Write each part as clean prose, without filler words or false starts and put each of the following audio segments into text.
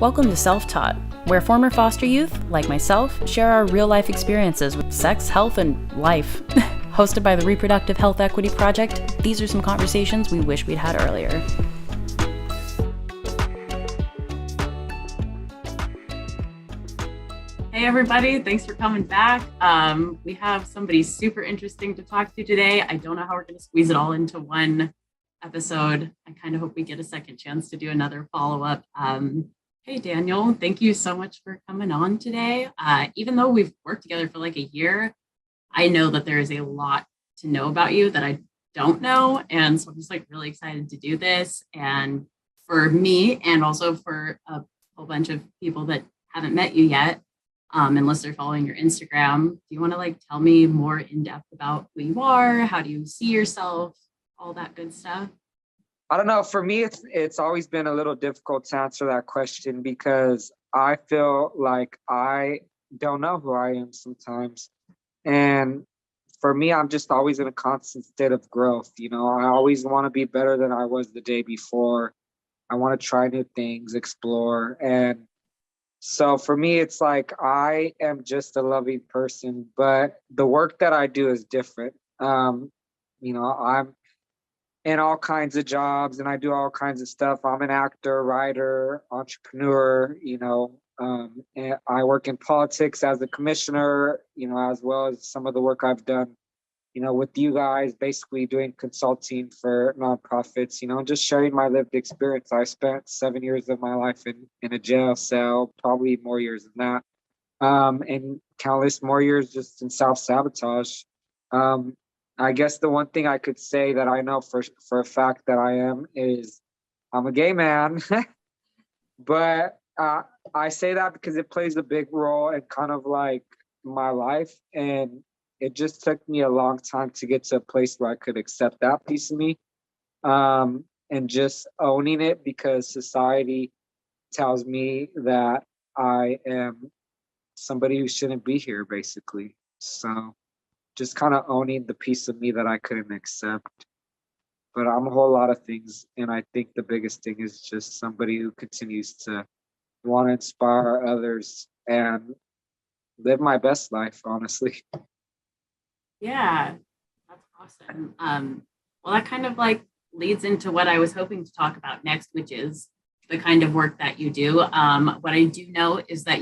Welcome to Self-Taught, where former foster youth, like myself, share our real-life experiences with sex, health, and life. Hosted by the Reproductive Health Equity Project, these are some conversations we wish we'd had earlier. Hey everybody, thanks for coming back. We have somebody super interesting to talk to today. I don't know how we're going to squeeze it all into one episode. I kind of hope we get a second chance to do another follow-up. Hey Daniel, thank you so much for coming on today. Even though we've worked together for like a year, I know that there is a lot to know about you that I don't know. And so I'm just like really excited to do this. And for me, and also for a whole bunch of people that haven't met you yet, unless they're following your Instagram, do you want to like tell me more in depth about who you are? How do you see yourself? All that good stuff. I don't know. For me, it's always been a little difficult to answer that question because I feel like I don't know who I am sometimes. And for me, I'm just always in a constant state of growth. You know, I always want to be better than I was the day before. I want to try new things, explore. And so for me, it's like I am just a loving person, but the work that I do is different. I'm in all kinds of jobs and I do all kinds of stuff. I'm an actor, writer, entrepreneur, and I work in politics as a commissioner, as well as some of the work I've done, with you guys, basically doing consulting for nonprofits, just sharing my lived experience. I spent 7 years of my life in a jail cell, probably more years than that, and countless more years just in self-sabotage. I guess the one thing I could say that I know for a fact that I am is I'm a gay man, but I say that because it plays a big role in kind of like my life. And it just took me a long time to get to a place where I could accept that piece of me, and just owning it because society tells me that I am somebody who shouldn't be here, basically. So just kind of owning the piece of me that I couldn't accept. But I'm a whole lot of things. And I think the biggest thing is just somebody who continues to want to inspire others and live my best life, honestly. Yeah, that's awesome. Well, that kind of like leads into what I was hoping to talk about next, which is the kind of work that you do. What I do know is that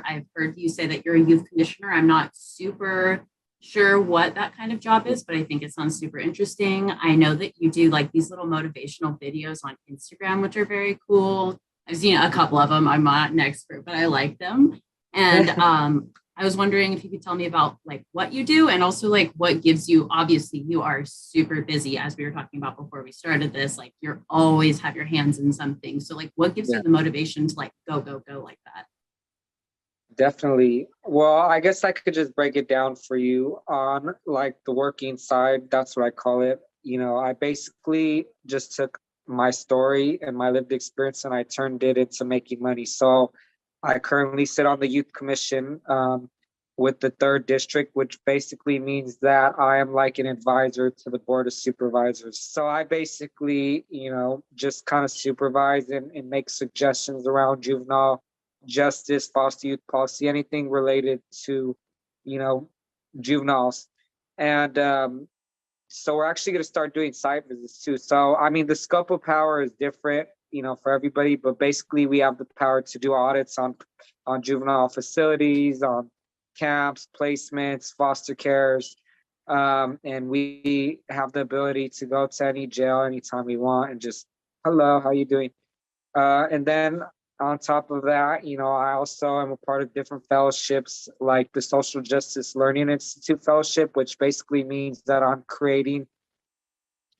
I've heard you say that you're a youth commissioner. I'm not super sure what that kind of job is, but I think it sounds super interesting. I know that you do like these little motivational videos on Instagram, which are very cool. I've seen a couple of them. I'm not an expert, but I like them. And I was wondering if you could tell me about like what you do and also like what gives you, obviously you are super busy as we were talking about before we started this, like you're always have your hands in something. So like what gives you the motivation to like go like that? Definitely. Well, I guess I could just break it down for you on like the working side. That's what I call it. I basically just took my story and my lived experience and I turned it into making money. So I currently sit on the youth commission with the 3rd district, which basically means that I am like an advisor to the board of supervisors. So I basically, just kind of supervise and make suggestions around juvenile justice, foster youth policy, anything related to, juveniles. And so we're actually going to start doing site visits too. So, I mean, the scope of power is different, for everybody, but basically we have the power to do audits on juvenile facilities, on camps, placements, foster cares. And we have the ability to go to any jail anytime we want and just, hello, how you doing? And then on top of that, I also am a part of different fellowships like the Social Justice Learning Institute Fellowship, which basically means that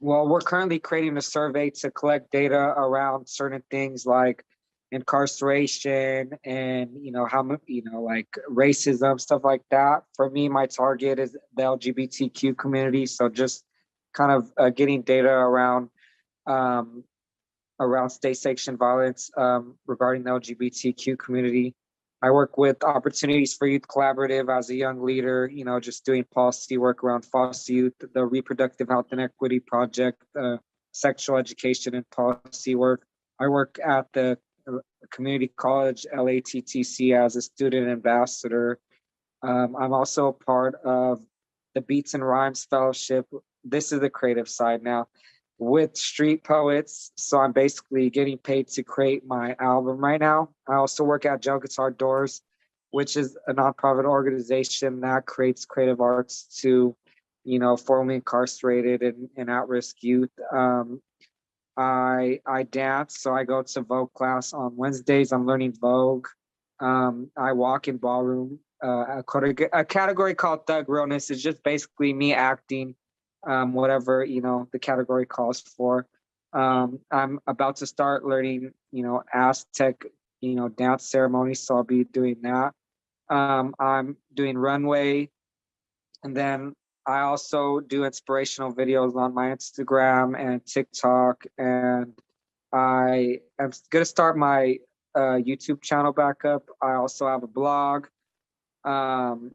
we're currently creating a survey to collect data around certain things like incarceration and, like racism, stuff like that. For me, my target is the LGBTQ community. So just kind of getting data around state-sanctioned violence regarding the LGBTQ community. I work with Opportunities for Youth Collaborative as a young leader, just doing policy work around foster youth, the Reproductive Health and Equity Project, sexual education and policy work. I work at the community college, LATTC, as a student ambassador. I'm also a part of the Beats and Rhymes Fellowship. This is the creative side now with street poets. So I'm basically getting paid to create my album right now. I also work at Joe Guitar Doors, which is a nonprofit organization that creates creative arts to, formerly incarcerated and at-risk youth. I dance, so I go to Vogue class on Wednesdays. I'm learning Vogue. I walk in ballroom. A category called Thug Realness is just basically me acting, whatever the category calls for. I'm about to start learning, Aztec, dance ceremonies, so I'll be doing that. I'm doing runway, and then I also do inspirational videos on my Instagram and TikTok, and I am going to start my YouTube channel back up. I also have a blog, and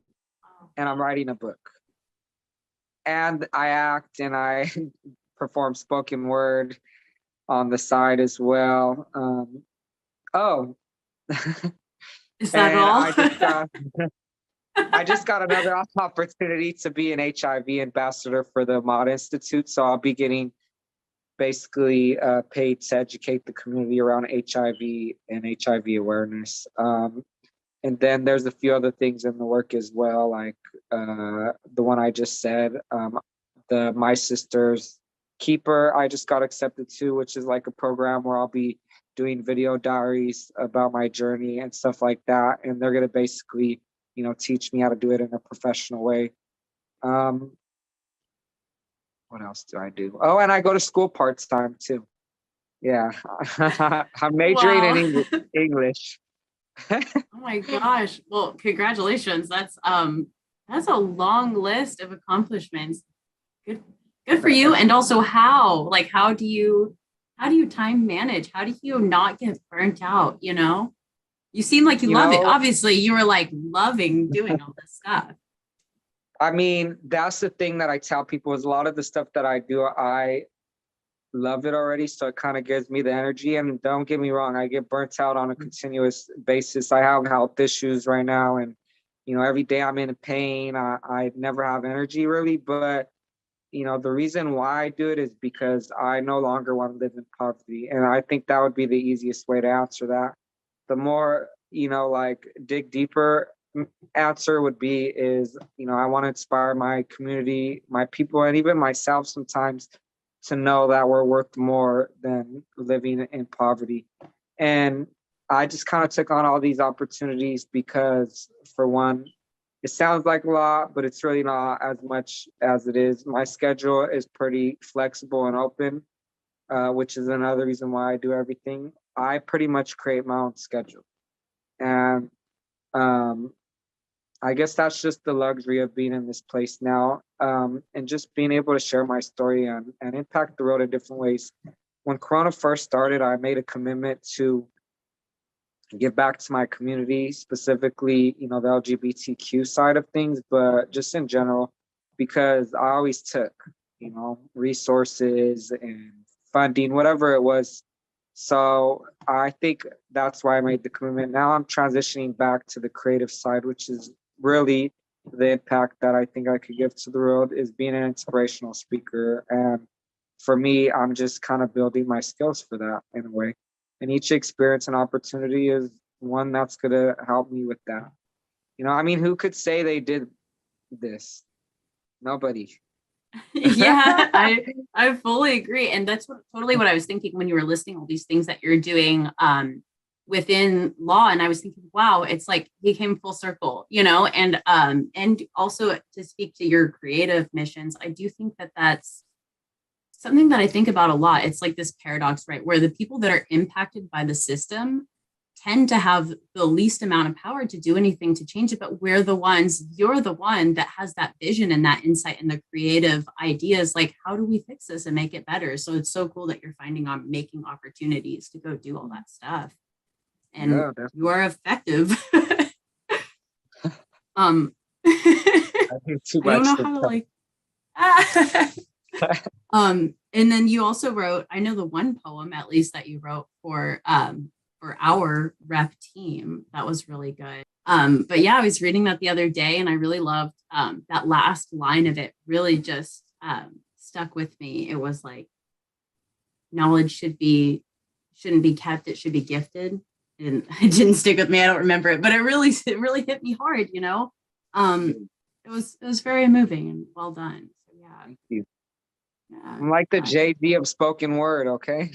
I'm writing a book. And I act and I perform spoken word on the side as well. Oh, Is that and all? I just got another opportunity to be an HIV ambassador for the Mod Institute. So I'll be getting basically paid to educate the community around HIV and HIV awareness. And then there's a few other things in the work as well, like the one I just said, the My Sister's Keeper, I just got accepted to, which is like a program where I'll be doing video diaries about my journey and stuff like that. And they're going to basically, teach me how to do it in a professional way. What else do I do? Oh, and I go to school part-time too. Yeah, I'm majoring in English. Oh my gosh. Well, congratulations. That's a long list of accomplishments. Good for you. And also how do you time manage? How do you not get burnt out, You seem like you love it. Obviously, you were like loving doing all this stuff. I mean, that's the thing that I tell people is a lot of the stuff that I do, I love it already. So it kind of gives me the energy. And don't get me wrong, I get burnt out on a continuous basis. I have health issues right now. And, every day I'm in pain. I never have energy really. But, the reason why I do it is because I no longer want to live in poverty. And I think that would be the easiest way to answer that. The more, dig deeper answer would be is, I want to inspire my community, my people, and even myself sometimes to know that we're worth more than living in poverty. And I just kind of took on all these opportunities because, for one, it sounds like a lot, but it's really not as much as it is. My schedule is pretty flexible and open, which is another reason why I do everything. I pretty much create my own schedule. And I guess that's just the luxury of being in this place now, and just being able to share my story and impact the world in different ways. When Corona first started, I made a commitment to give back to my community, specifically, the LGBTQ side of things, but just in general, because I always took, resources and funding, whatever it was. So I think that's why I made the commitment. Now I'm transitioning back to the creative side, which is really the impact that I think I could give to the world, is being an inspirational speaker. And for me, I'm just kind of building my skills for that in a way. And each experience and opportunity is one that's going to help me with that. Who could say they did this? Nobody. Yeah, I fully agree. And that's totally what I was thinking when you were listing all these things that you're doing within law. And I was thinking, wow, it's like he came full circle, and also to speak to your creative missions, I do think that that's something that I think about a lot. It's like this paradox, right? Where the people that are impacted by the system tend to have the least amount of power to do anything to change it. But you're the one that has that vision and that insight and the creative ideas. Like, how do we fix this and make it better? So it's so cool that you're making opportunities to go do all that stuff. And you are effective. I don't know how to and then you also wrote, I know the one poem at least that you wrote for our rep team. That was really good. But yeah, I was reading that the other day and I really loved that last line of it really just stuck with me. It was like knowledge shouldn't be kept, it should be gifted. And it didn't stick with me. I don't remember it, but it really hit me hard, you know. It was very moving and well done. So yeah. Thank you. Yeah. I'm like the Jay-Z of spoken word, okay?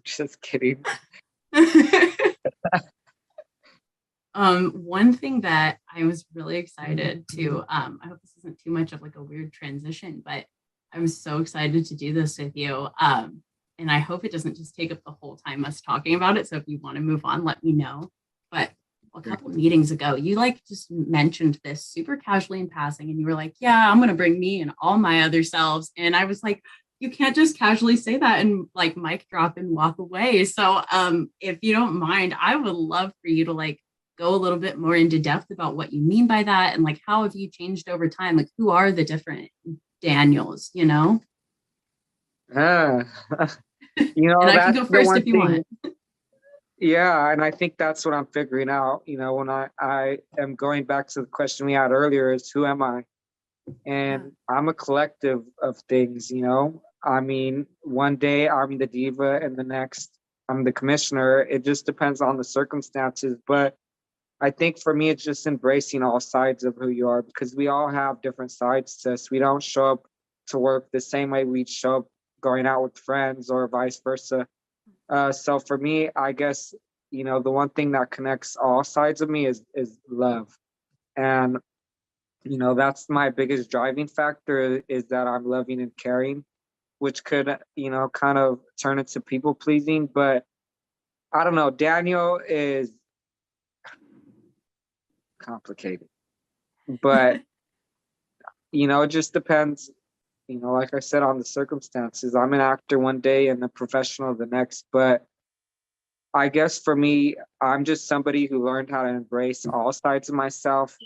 Just kidding. One thing that I was really excited to, I hope this isn't too much of like a weird transition, but I'm so excited to do this with you. And I hope it doesn't just take up the whole time us talking about it. So if you want to move on, let me know. But a couple of meetings ago, you like just mentioned this super casually in passing, and you were like, yeah, I'm going to bring me and all my other selves. And I was like, you can't just casually say that and like mic drop and walk away. So if you don't mind, I would love for you to like go a little bit more into depth about what you mean by that and like how have you changed over time? Like who are the different Daniels, you know? Ah, And I can that's go the first one if you thing. want. Yeah, and I think that's what I'm figuring out. When I am going back to the question we had earlier is who am I? Yeah. And I'm a collective of things. I mean, one day I'm the diva and the next I'm the commissioner. It just depends on the circumstances. But I think for me, it's just embracing all sides of who you are because we all have different sides to us. We don't show up to work the same way we'd show up going out with friends or vice versa. So for me, I guess, the one thing that connects all sides of me is love. And, that's my biggest driving factor is that I'm loving and caring, which could, kind of turn into people pleasing. But I don't know, Daniel is complicated. But, it just depends, like I said, on the circumstances. I'm an actor one day and a professional the next. But I guess for me, I'm just somebody who learned how to embrace all sides of myself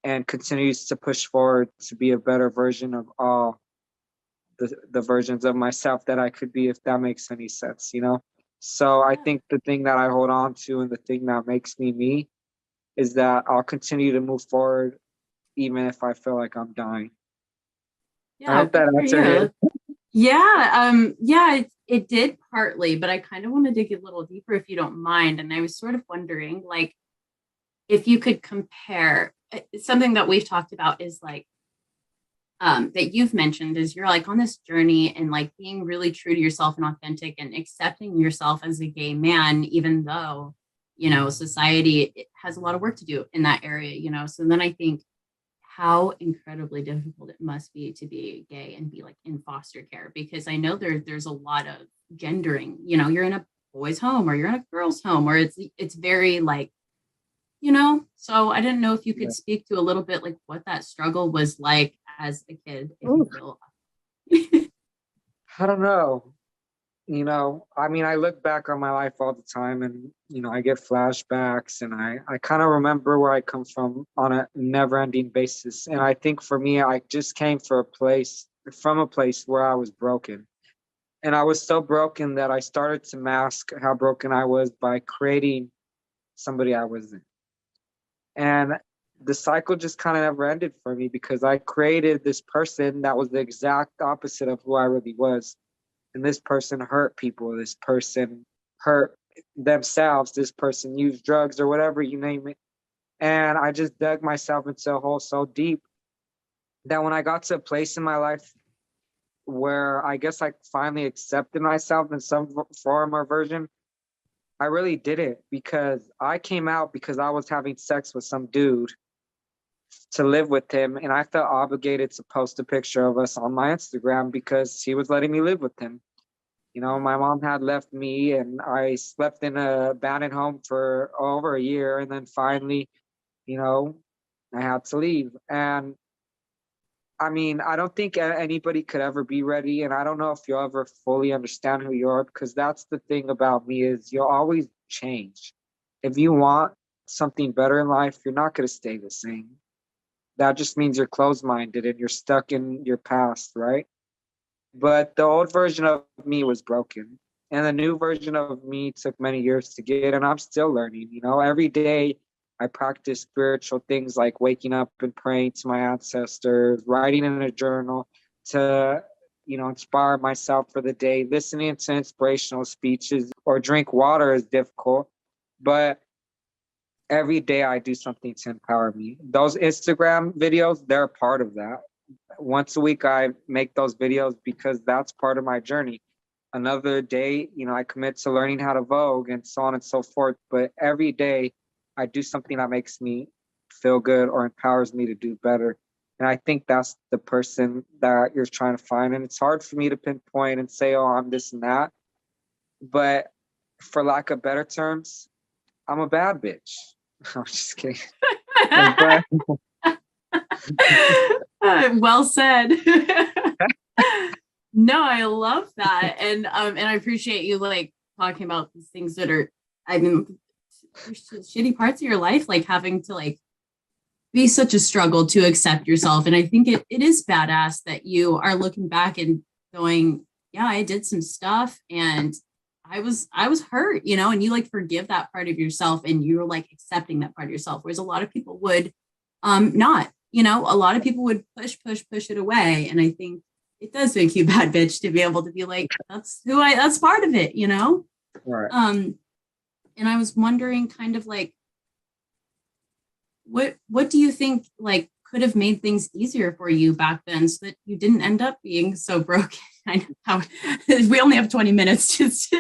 and continues to push forward to be a better version of all the versions of myself that I could be, if that makes any sense. So I think the thing that I hold on to and the thing that makes me me is that I'll continue to move forward even if I feel like I'm dying. I Yeah, hope that good for answered it. you. Yeah, yeah, it did partly, but I kind of want to dig a little deeper if you don't mind. And I was sort of wondering, like, if you could compare something that we've talked about is like that you've mentioned is you're like on this journey and like being really true to yourself and authentic and accepting yourself as a gay man, even though, society has a lot of work to do in that area. So then I think how incredibly difficult it must be to be gay and be like in foster care, because I know there's a lot of gendering, you're in a boy's home or you're in a girl's home, or it's very like, so I didn't know if you could Yeah. speak to a little bit like what that struggle was like as a kid, if you Ooh, will. I don't know. I mean, I look back on my life all the time and, I get flashbacks and I kind of remember where I come from on a never ending basis. And I think for me, I just came from a place where I was broken. And I was so broken that I started to mask how broken I was by creating somebody I wasn't. And the cycle just kind of never ended for me because I created this person that was the exact opposite of who I really was. And this person hurt people. This person hurt themselves. This person used drugs or whatever, you name it. And I just dug myself into a hole so deep that when I got to a place in my life where I guess I finally accepted myself in some form or version, I really did it because I came out because I was having sex with some dude to live with him. And I felt obligated to post a picture of us on my Instagram because he was letting me live with him. My mom had left me and I slept in a abandoned home for over a year. And then finally, you know, I had to leave. And I mean, I don't think anybody could ever be ready. And I don't know if you'll ever fully understand who you are because that's the thing about me is you'll always change. If you want something better in life, you're not going to stay the same. That just means you're closed minded and you're stuck in your past, right? But the old version of me was broken. And the new version of me took many years to get, and I'm still learning. Every day I practice spiritual things like waking up and praying to my ancestors, writing in a journal to, inspire myself for the day. Listening to inspirational speeches or drink water is difficult, but every day I do something to empower me. Those Instagram videos, they're a part of that. Once a week, I make those videos because that's part of my journey. Another day, I commit to learning how to Vogue and so on and so forth. But every day, I do something that makes me feel good or empowers me to do better. And I think that's the person that you're trying to find. And it's hard for me to pinpoint and say, oh, I'm this and that. But for lack of better terms, I'm a bad bitch. I'm just kidding. But Well said. No, I love that. And I appreciate you like talking about these things that are, I mean, shitty parts of your life, like having to like be such a struggle to accept yourself. And I think it is badass that you are looking back and going, yeah, I did some stuff and I was hurt, and you like forgive that part of yourself and you're like accepting that part of yourself. Whereas a lot of people would not, a lot of people would push it away. And I think it does make you a bad bitch to be able to be like, that's part of it, right. And I was wondering kind of like, what do you think like could have made things easier for you back then so that you didn't end up being so broken? I know how we only have 20 minutes just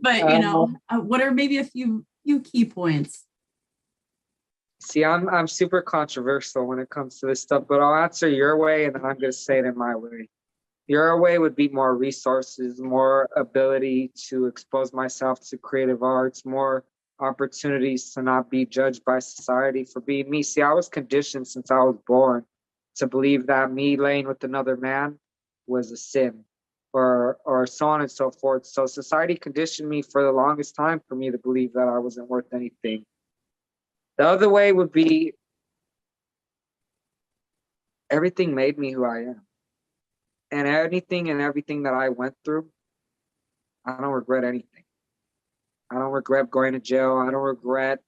but what are maybe a few key points? See, I'm super controversial when it comes to this stuff, but I'll answer your way and then I'm going to say it in my way. Your way would be more resources, more ability to expose myself to creative arts, more opportunities to not be judged by society for being me. See, I was conditioned since I was born to believe that me laying with another man was a sin or so on and so forth. So society conditioned me for the longest time for me to believe that I wasn't worth anything. The other way would be everything made me who I am. And anything and everything that I went through, I don't regret anything. I don't regret going to jail. I don't regret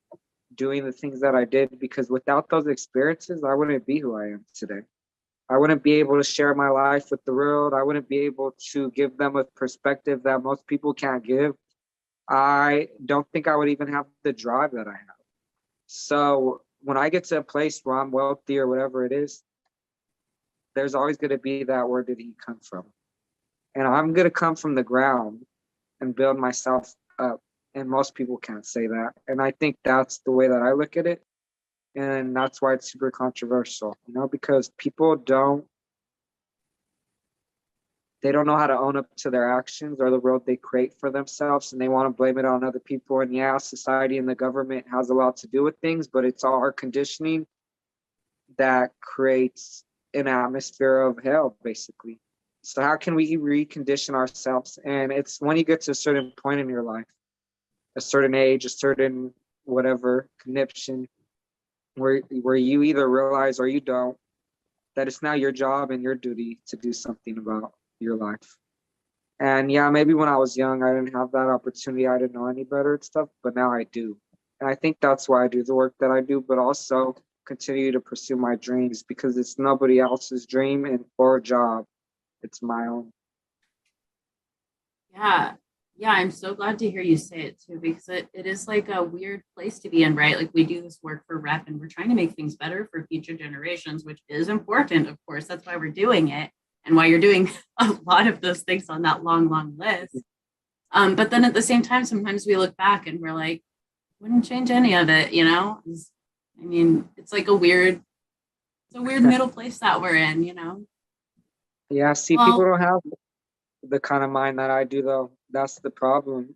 doing the things that I did because without those experiences, I wouldn't be who I am today. I wouldn't be able to share my life with the world. I wouldn't be able to give them a perspective that most people can't give. I don't think I would even have the drive that I have. So when I get to a place where I'm wealthy or whatever it is, there's always going to be that where did he come from? And I'm going to come from the ground and build myself up. And most people can't say that. And I think that's the way that I look at it. And that's why it's super controversial, because people they don't know how to own up to their actions or the world they create for themselves. And they want to blame it on other people. And yeah, society and the government has a lot to do with things, but it's all our conditioning that creates an atmosphere of hell, basically. So how can we recondition ourselves? And it's when you get to a certain point in your life, a certain age, a certain whatever conniption, where you either realize or you don't that it's now your job and your duty to do something about your life. And yeah, maybe when I was young, I didn't have that opportunity. I didn't know any better and stuff, but now I do. And I think that's why I do the work that I do, but also continue to pursue my dreams because it's nobody else's dream and or job. It's my own. Yeah. Yeah, I'm so glad to hear you say it too, because it is like a weird place to be in, right? Like we do this work for rep and we're trying to make things better for future generations, which is important, of course. That's why we're doing it and why you're doing a lot of those things on that long list. But then at the same time, sometimes we look back and we're like, wouldn't change any of it, I mean, it's like it's a weird middle place that we're in. Yeah, see, people Well, don't have the kind of mind that I do, though. That's the problem.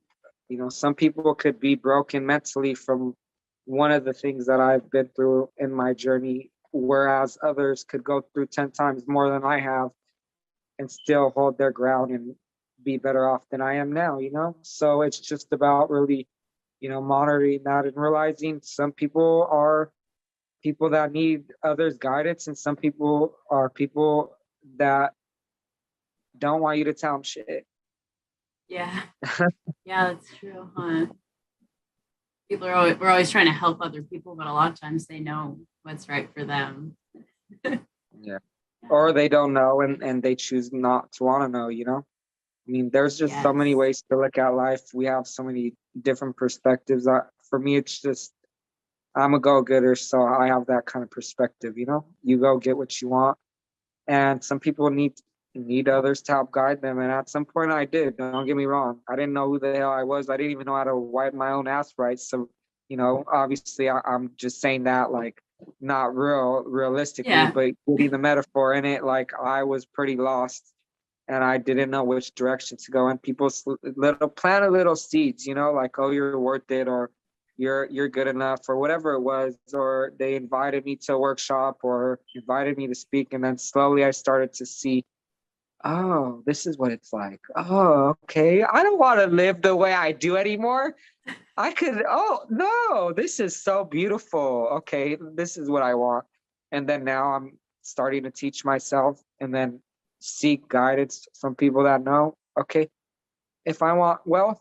Some people could be broken mentally from one of the things that I've been through in my journey, whereas others could go through 10 times more than I have and still hold their ground and be better off than I am now. So it's just about really, monitoring that and realizing some people are people that need others' guidance, and some people are people that don't want you to tell them shit. Yeah. Yeah, that's true, huh? People are always, we're always trying to help other people, but a lot of times they know what's right for them. Yeah. Yeah. Or they don't know and they choose not to want to know, you know? I mean, there's just so many Yes. ways to look at life. We have so many different perspectives. For me, it's just I'm a go-getter, so I have that kind of perspective, you know? You go get what you want. And some people need others to help guide them. And at some point I did. Don't get me wrong. I didn't know who the hell I was. I didn't even know how to wipe my own ass right. So, you know, obviously I'm just saying that like not realistically, Yeah. but getting the metaphor in it, like I was pretty lost and I didn't know which direction to go. And people little planted little seeds, you know, like, oh, you're worth it, or you're good enough, or whatever it was. Or they invited me to a workshop or invited me to speak. And then slowly I started to see, oh, this is what it's like. Oh, okay. I don't want to live the way I do anymore. I could, oh, no, this is so beautiful. Okay, this is what I want. And then now I'm starting to teach myself and then seek guidance from people that know, okay, if I want wealth,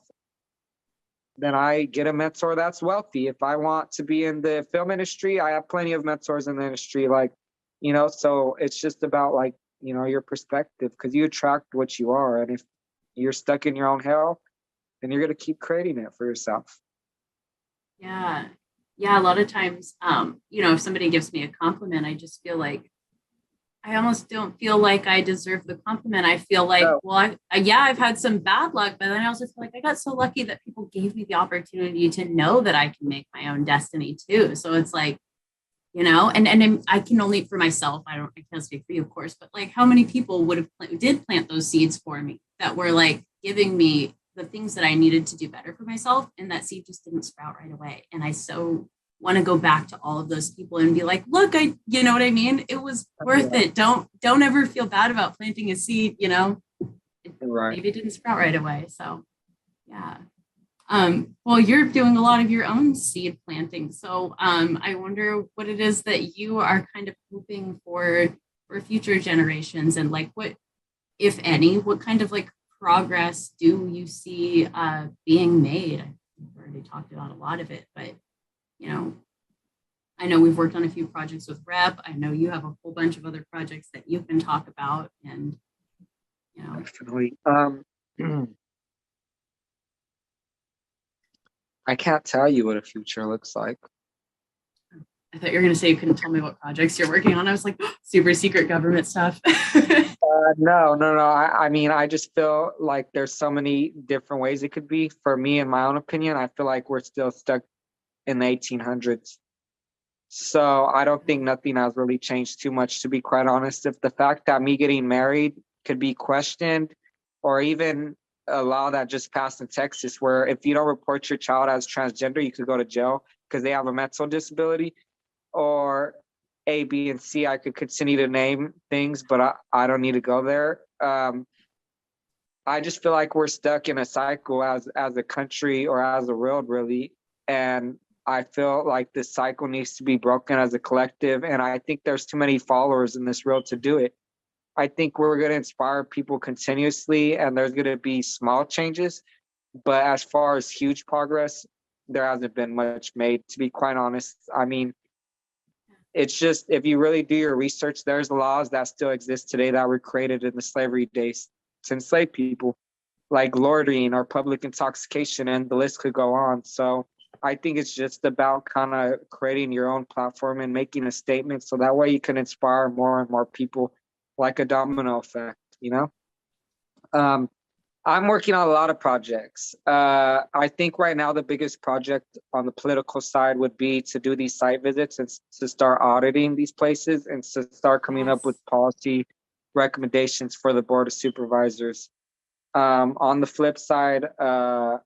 then I get a mentor that's wealthy. If I want to be in the film industry, I have plenty of mentors in the industry. Like, you know, so it's just about like, you know, your perspective because you attract what you are. And if you're stuck in your own hell, then you're going to keep creating it for yourself. Yeah. Yeah. A lot of times, if somebody gives me a compliment, I just feel like I almost don't feel like I deserve the compliment. I feel like, So, well, yeah, I've had some bad luck, but then I also feel like I got so lucky that people gave me the opportunity to know that I can make my own destiny too. So it's like, and I can only for myself. I can't speak for you, of course, but like, how many people did plant those seeds for me that were like giving me the things that I needed to do better for myself, and that seed just didn't sprout right away. And I so want to go back to all of those people and be like, look, you know what I mean? It was worth yeah, it. Don't ever feel bad about planting a seed. right. Maybe it didn't sprout right away. So yeah. Well, you're doing a lot of your own seed planting. So I wonder what it is that you are kind of hoping for future generations, and like what, if any, what kind of like progress do you see being made? We've already talked about a lot of it, but you know, I know we've worked on a few projects with Rep. I know you have a whole bunch of other projects that you can talk about, and you know, Definitely. I can't tell you what a future looks like. I thought you were going to say you couldn't tell me what projects you're working on. I was like, super secret government stuff. No, no, no. I mean, I just feel like there's so many different ways it could be. For me, in my own opinion, I feel like we're still stuck in the 1800s. So I don't think nothing has really changed too much, to be quite honest. If the fact that me getting married could be questioned, or even a law that just passed in Texas, where if you don't report your child as transgender, you could go to jail because they have a mental disability, or A, B, and C. I could continue to name things, but I don't need to go there. I just feel like we're stuck in a cycle as a country or as a world, really. And I feel like this cycle needs to be broken as a collective. And I think there's too many followers in this world to do it. I think we're going to inspire people continuously, and there's going to be small changes. But as far as huge progress, there hasn't been much made, to be quite honest. I mean, it's just if you really do your research, there's laws that still exist today that were created in the slavery days to enslave people, like loitering or public intoxication, and the list could go on. So I think it's just about kind of creating your own platform and making a statement so that way you can inspire more and more people, like a domino effect, you know? Um, I'm working on a lot of projects. I think right now the biggest project on the political side would be to do these site visits and to start auditing these places and to start coming up with Yes. policy recommendations for the board of supervisors. On the flip side, I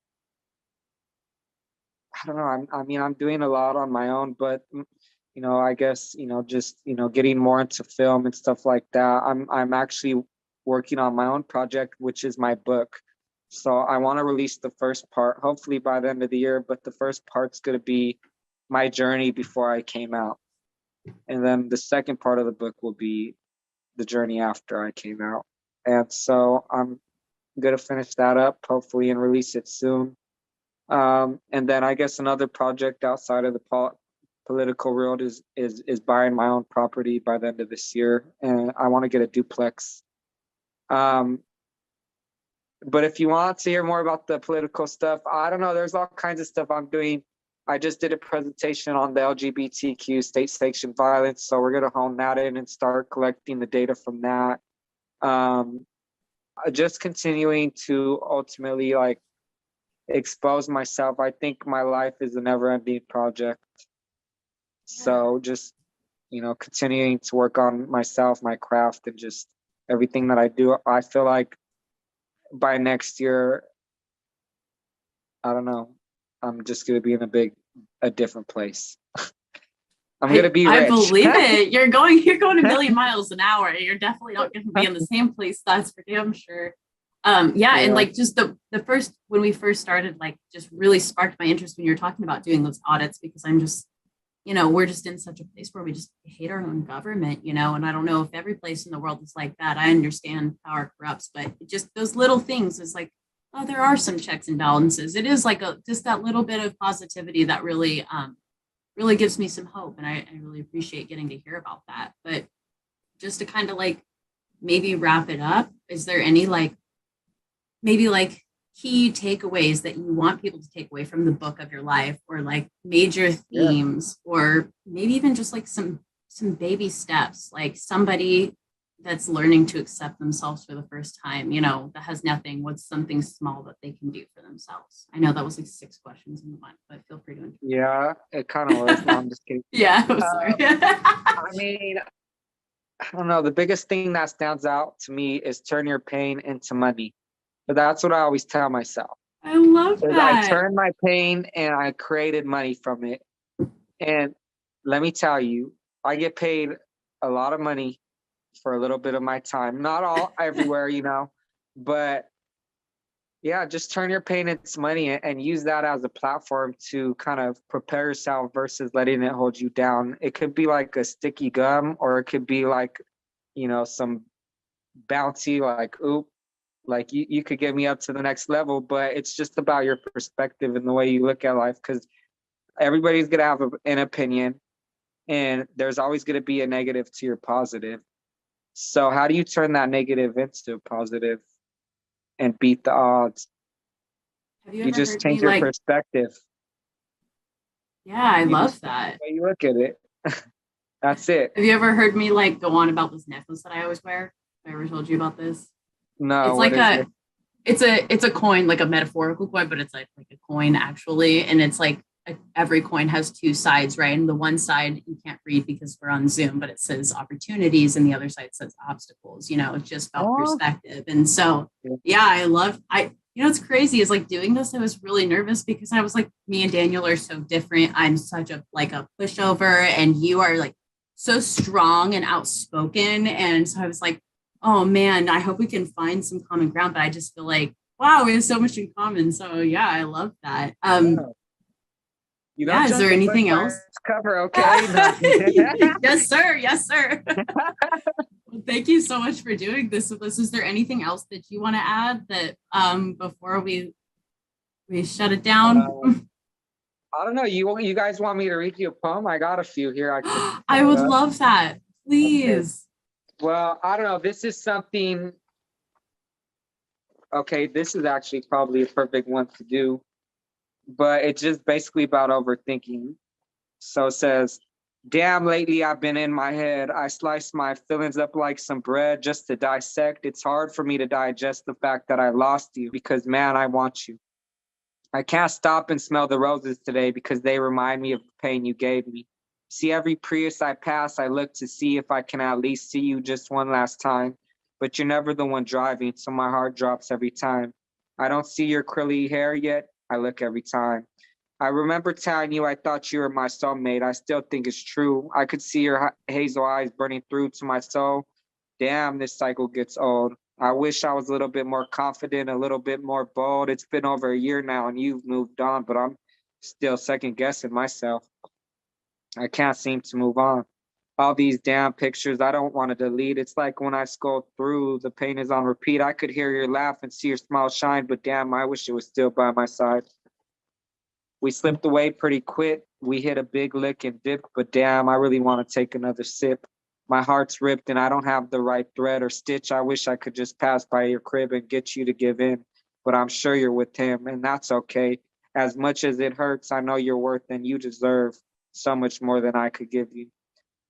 don't know. I mean, I'm doing a lot on my own, but you know, I guess just getting more into film and stuff like that. I'm actually working on my own project, which is my book. So I want to release the first part, hopefully by the end of the year. But the first part's going to be my journey before I came out, and then the second part of the book will be the journey after I came out. And so I'm gonna finish that up, hopefully, and release it soon. And then I guess another project outside of the political world is buying my own property by the end of this year, and I want to get a duplex. Um, but if you want to hear more about the political stuff, I don't know. There's all kinds of stuff I'm doing. I just did a presentation on the LGBTQ state-sanctioned violence, so we're gonna hone that in and start collecting the data from that. Um, just continuing to ultimately like expose myself. I think my life is a never-ending project. So just, continuing to work on myself, my craft, and just everything that I do. I feel like by next year, I don't know, I'm just gonna be in a different place. I'm gonna be I rich. believe it. You're going a million miles an hour. You're definitely not going to be in the same place. That's for damn sure. Yeah, and like just the first when we first started, like just really sparked my interest when you were talking about doing those audits, because I'm just, we're just in such a place where we just hate our own government, and I don't know if every place in the world is like that. I understand power corrupts, but just those little things is like, oh, there are some checks and balances. It is like just that little bit of positivity that really really gives me some hope, and I really appreciate getting to hear about that. But just to kind of like maybe wrap it up, is there any like maybe like key takeaways that you want people to take away from the book of your life, or like major themes, or maybe even just like some baby steps, like somebody that's learning to accept themselves for the first time, that has nothing, what's something small that they can do for themselves? I know that was like 6 questions in one, but feel free to interrupt. Yeah, it kind of was. No, I'm just kidding. Yeah, I'm sorry. I mean, I don't know. The biggest thing that stands out to me is turn your pain into money. But that's what I always tell myself. I love that. I turned my pain and I created money from it. And let me tell you, I get paid a lot of money for a little bit of my time. Not all everywhere, but yeah, just turn your pain into money and use that as a platform to kind of prepare yourself versus letting it hold you down. It could be like a sticky gum, or it could be like, some bouncy, like, oop, like you could get me up to the next level. But it's just about your perspective and the way you look at life, because everybody's going to have an opinion, and there's always going to be a negative to your positive. So how do you turn that negative into a positive and beat the odds? You just change your perspective. Yeah, I love that. The way you look at it. That's it. Have you ever heard me like go on about this necklace that I always wear? Have I ever told you about this? No. It's like it's a coin, like a metaphorical coin, but it's like a coin actually. And it's like every coin has 2 sides, right? And the one side you can't read because we're on Zoom, but it says opportunities, and the other side says obstacles. It's just about perspective. And so, yeah, it's crazy. Is like doing this, I was really nervous because I was like, me and Daniel are so different. I'm such a pushover, and you are like so strong and outspoken. And so I was like, oh man, I hope we can find some common ground. But I just feel like, wow, we have so much in common. So yeah, I love that. Is there anything else? Cover, okay. Yes, sir. Yes, sir. Well, thank you so much for doing this with us. Is there anything else that you want to add that before we shut it down? I don't know. You guys want me to read you a poem? I got a few here. I would love that. Please. Okay. Well, I don't know. This is something. Okay, this is actually probably a perfect one to do, but it's just basically about overthinking. So it says, damn, lately I've been in my head. I slice my feelings up like some bread just to dissect. It's hard for me to digest the fact that I lost you, because man, I want you. I can't stop and smell the roses today because they remind me of the pain you gave me. See, every Prius I pass, I look to see if I can at least see you just one last time. But you're never the one driving, so my heart drops every time. I don't see your curly hair yet. I look every time. I remember telling you I thought you were my soulmate. I still think it's true. I could see your hazel eyes burning through to my soul. Damn, this cycle gets old. I wish I was a little bit more confident, a little bit more bold. It's been over a year now and you've moved on, but I'm still second guessing myself. I can't seem to move on. all these damn pictures I don't want to delete. It's like when I scroll through, the pain is on repeat. I could hear your laugh and see your smile shine, but damn, I wish it was still by my side. We slipped away pretty quick. We hit a big lick and dip, but damn, I really want to take another sip. My heart's ripped and I don't have the right thread or stitch. I wish I could just pass by your crib and get you to give in, but I'm sure you're with him, and that's okay. As much as it hurts, I know you're worth and you deserve so much more than I could give you.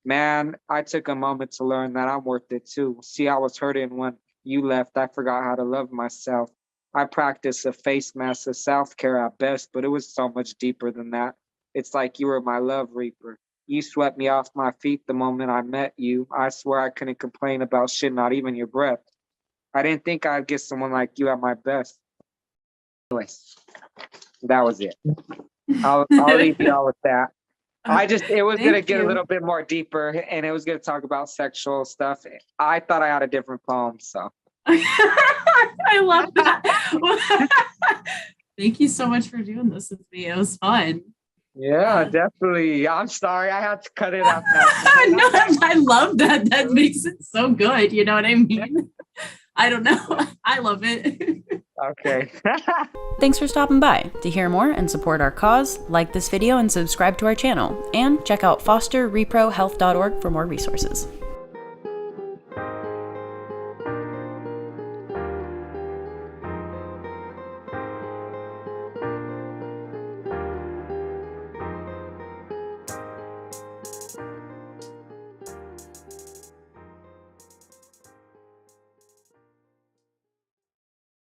Man, I took a moment to learn that I'm worth it too. See, I was hurting when you left. I forgot how to love myself. I practiced a face mask of self-care at best, but it was so much deeper than that. It's like you were my love reaper. You swept me off my feet the moment I met you. I swear I couldn't complain about shit, not even your breath. I didn't think I'd get someone like you at my best. Anyways, that was it. I'll leave y'all with that. It was going to get a little bit more deeper, and it was going to talk about sexual stuff. I thought I had a different poem, so. I love that. Thank you so much for doing this with me. It was fun. Yeah, definitely. I'm sorry. I had to cut it out. No, I love that. That makes it so good. You know what I mean? I don't know. I love it. Okay. Thanks for stopping by. To hear more and support our cause, like this video and subscribe to our channel. And check out fosterreprohealth.org for more resources.